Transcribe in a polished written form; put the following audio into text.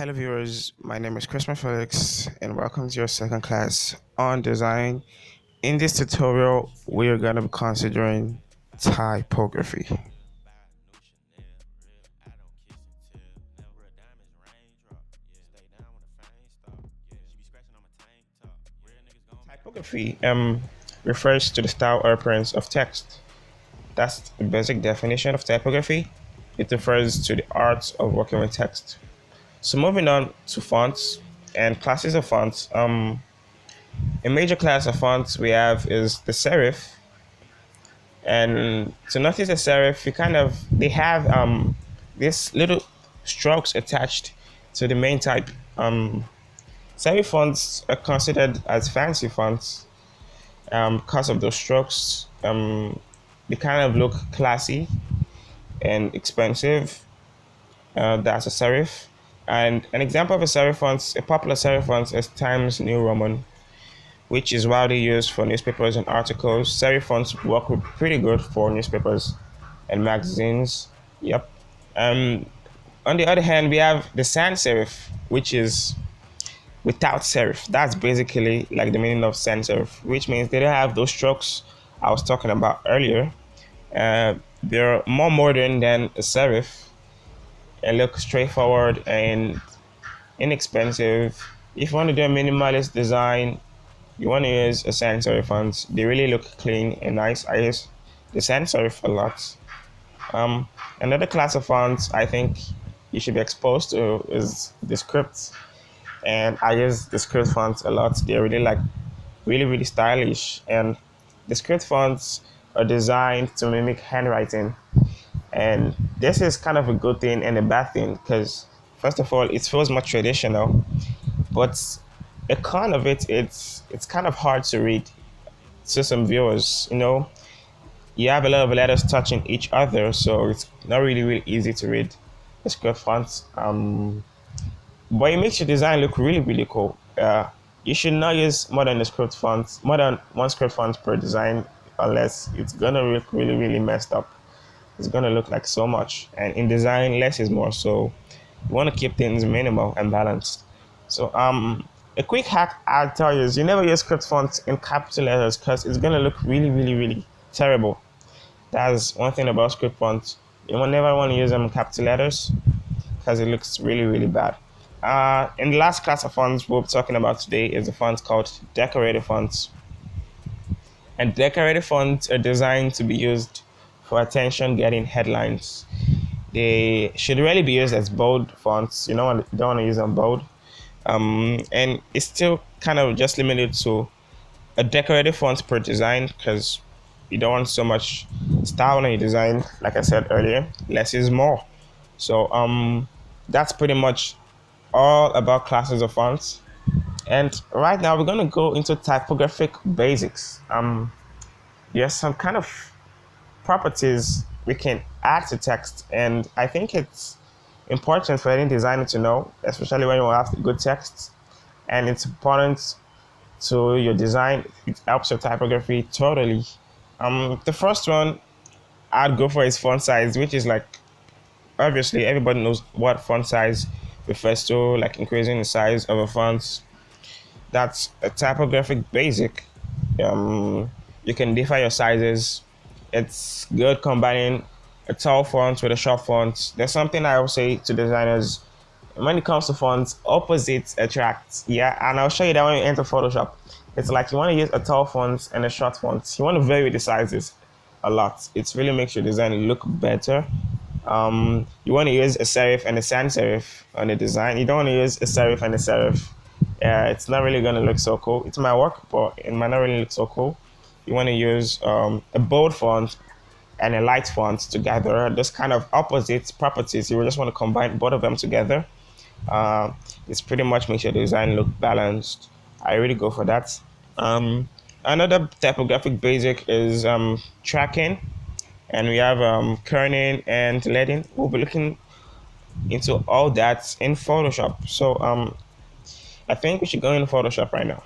Hello viewers, my name is Christopher Felix and welcome to your second class on design. In this tutorial, we are going to be considering typography. Typography refers to the style or appearance of text. That's the basic definition of typography. It refers to the art of working with text. So moving on to fonts and classes of fonts. A major class of fonts we have is the serif. And to notice the serif, they have these little strokes attached to the main type. Serif fonts are considered as fancy fonts because of those strokes. They kind of look classy and expensive. That's a serif. And an example of a popular serif font is Times New Roman, which is widely used for newspapers and articles. Serif fonts work pretty good for newspapers and magazines. Yep. On the other hand, we have the sans serif, which is without serif. That's basically like the meaning of sans serif, which means they don't have those strokes I was talking about earlier. They're more modern than a serif and look straightforward and inexpensive. If you want to do a minimalist design, you want to use a sans serif font. They really look clean and nice. I use the sans serif a lot. Another class of fonts I think you should be exposed to is the scripts, and I use the script fonts a lot. They're really stylish, and the script fonts are designed to mimic handwriting. And this is kind of a good thing and a bad thing because, first of all, it feels more traditional, but a con of it's kind of hard to read to some viewers. You have a lot of letters touching each other, so it's not really easy to read the script fonts. But it makes your design look really cool. You should not use more than one script font per design, unless it's gonna look really messed up. It's gonna look like so much, and in design less is more, so you want to keep things minimal and balanced. So a quick hack I'll tell you is you never use script fonts in capital letters because it's gonna look really terrible. That's one thing about script fonts. You will never want to use them in capital letters because it looks really bad. And the last class of fonts we'll be talking about today is the fonts called decorative fonts. And decorative fonts are designed to be used for attention-getting headlines. They should really be used as bold fonts. You don't want to use them bold. And it's still kind of just limited to a decorative font per design because you don't want so much style in your design. Like I said earlier, less is more. So that's pretty much all about classes of fonts. And right now we're going to go into typographic basics. There's some kind of properties we can add to text, and I think it's important for any designer to know, especially when you have good texts, and it's important to your design. It helps your typography totally. The first one I'd go for is font size, which is like, obviously everybody knows what font size refers to, like increasing the size of a font. That's a typographic basic. You can define your sizes. It's good combining a tall font with a short font. There's something I always say to designers: when it comes to fonts, opposites attract. Yeah, and I'll show you that when you enter Photoshop. It's like you want to use a tall font and a short font. You want to vary the sizes a lot. It really makes your design look better. You want to use a serif and a sans serif on the design. You don't want to use a serif and a serif. It's not really going to look so cool. It might work, but it might not really look so cool. You want to use a bold font and a light font together. Those kind of opposite properties, you just want to combine both of them together. It's pretty much makes your design look balanced. I really go for that. Another typographic basic is tracking, and we have kerning and leading. We'll be looking into all that in Photoshop. So I think we should go in Photoshop right now.